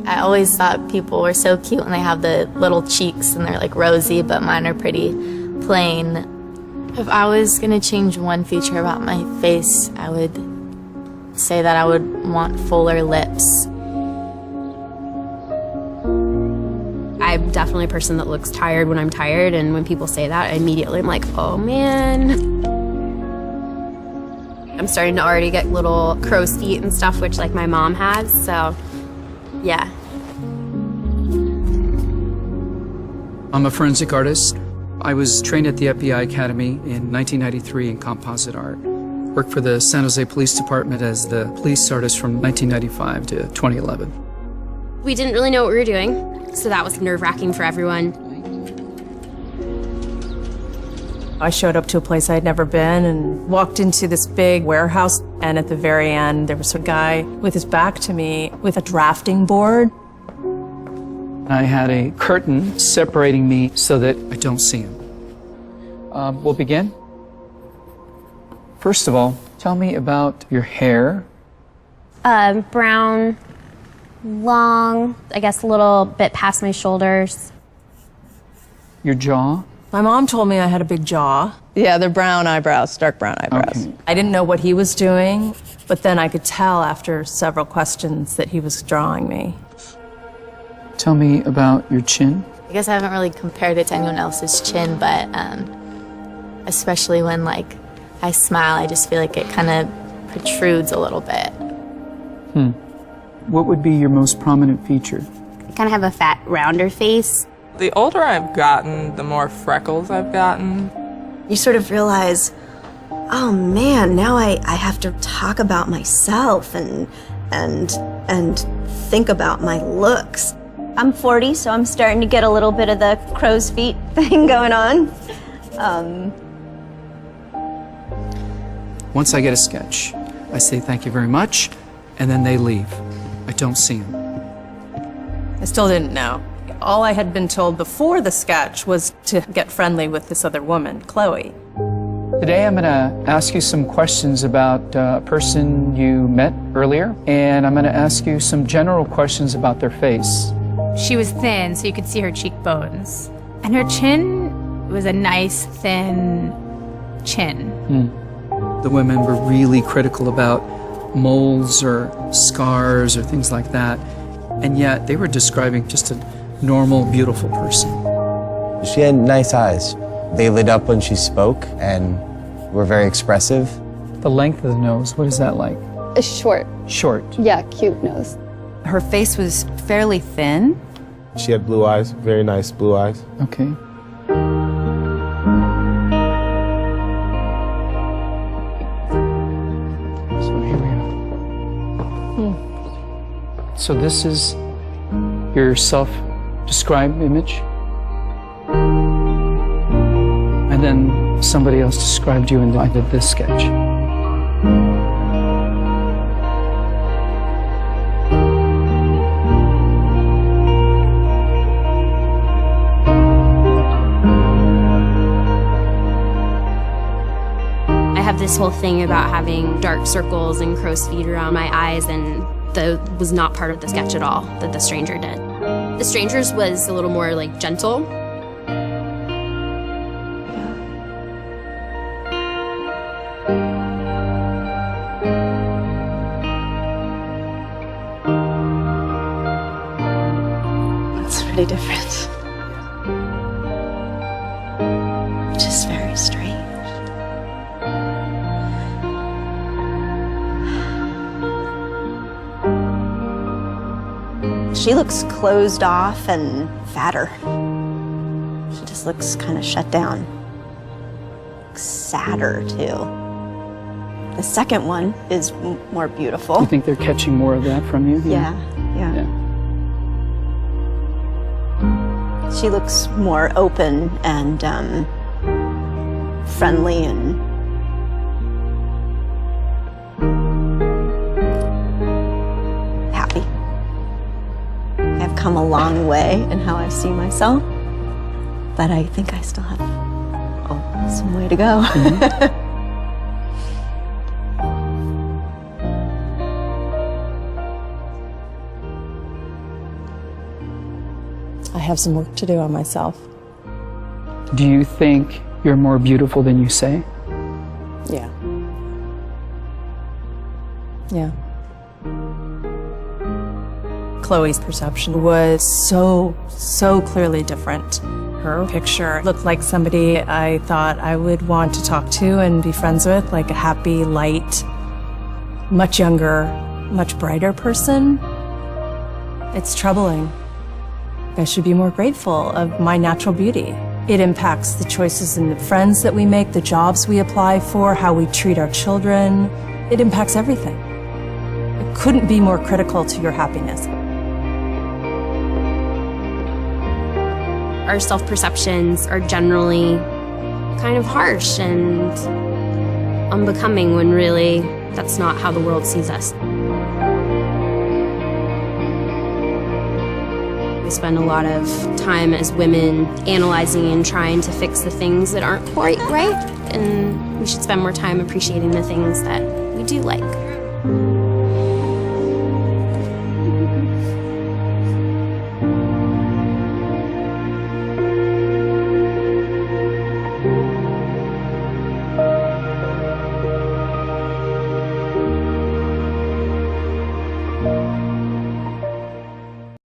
I always thought people were so cute when they have the little cheeks and they're like rosy, but mine are pretty plain. If I was gonna change one feature about my face, I would say that I would want fuller lips. I'm definitely a person that looks tired when I'm tired, and when people say that, I immediately am like, oh man. I'm starting to already get little crow's feet and stuff, which like my mom has, so yeah. I'm a forensic artist. I was trained at the FBI Academy in 1993 in composite art. Worked for the San Jose Police Department as the police artist from 1995 to 2011. We didn't really know what we were doing, so that was nerve-wracking for everyone. I showed up to a place I'd never been and walked into this big warehouse, and at the very end there was a guy with his back to me with a drafting board. I had a curtain separating me so that I don't see him. We'll begin. First of all, tell me about your hair. Brown, long, I guess a little bit past my shoulders. Your jaw. My mom told me I had a big jaw. Yeah, they're brown eyebrows, dark brown eyebrows. Okay. I didn't know what he was doing, but then I could tell after several questions that he was drawing me. Tell me about your chin. I guess I haven't really compared it to anyone else's chin, but especially when like I smile, I just feel like it kind of protrudes a little bit. What would be your most prominent feature? I kind of have a fat, rounder face. The older I've gotten, the more freckles I've gotten. You sort of realize, oh man, now I have to talk about myself and think about my looks. I'm 40, so I'm starting to get a little bit of the crow's feet thing going on. Once I get a sketch, I say thank you very much, and then they leave. I don't see them. I still didn't know. All I had been told before the sketch was to get friendly with this other woman, Chloe. Today I'm going to ask you some questions about a person you met earlier, and I'm going to ask you some general questions about their face. She was thin, so you could see her cheekbones. And her chin was a nice, thin chin. The women were really critical about moles or scars or things like that, and yet they were describing just a normal, beautiful person. She had nice eyes. They lit up when she spoke and were very expressive. The length of the nose, what is that like? Short. Short. Yeah, cute nose. Her face was fairly thin. She had blue eyes, very nice blue eyes. Okay. So here we are. So this is your self-described image? And then somebody else described you and I did this sketch. I have this whole thing about having dark circles and crow's feet around my eyes, and that was not part of the sketch at all that the stranger did. The stranger's was a little more like gentle. It's pretty different. Just very strange. She looks closed off and fatter. She just looks kind of shut down. Sadder, too. The second one is more beautiful. You think they're catching more of that from you? Yeah. She looks more open and friendly and happy. I've come a long way in how I see myself, but I think I still have some way to go. have some work to do on myself. Do you think you're more beautiful than you say? Yeah. Yeah. Chloe's perception was so clearly different. Her picture looked like somebody I thought I would want to talk to and be friends with, like a happy, light, much younger, much brighter person. It's troubling. I should be more grateful of my natural beauty. It impacts the choices and the friends that we make, the jobs we apply for, how we treat our children. It impacts everything. It couldn't be more critical to your happiness. Our self-perceptions are generally kind of harsh and unbecoming when really that's not how the world sees us. We spend a lot of time as women analyzing and trying to fix the things that aren't quite right, and we should spend more time appreciating the things that we do like.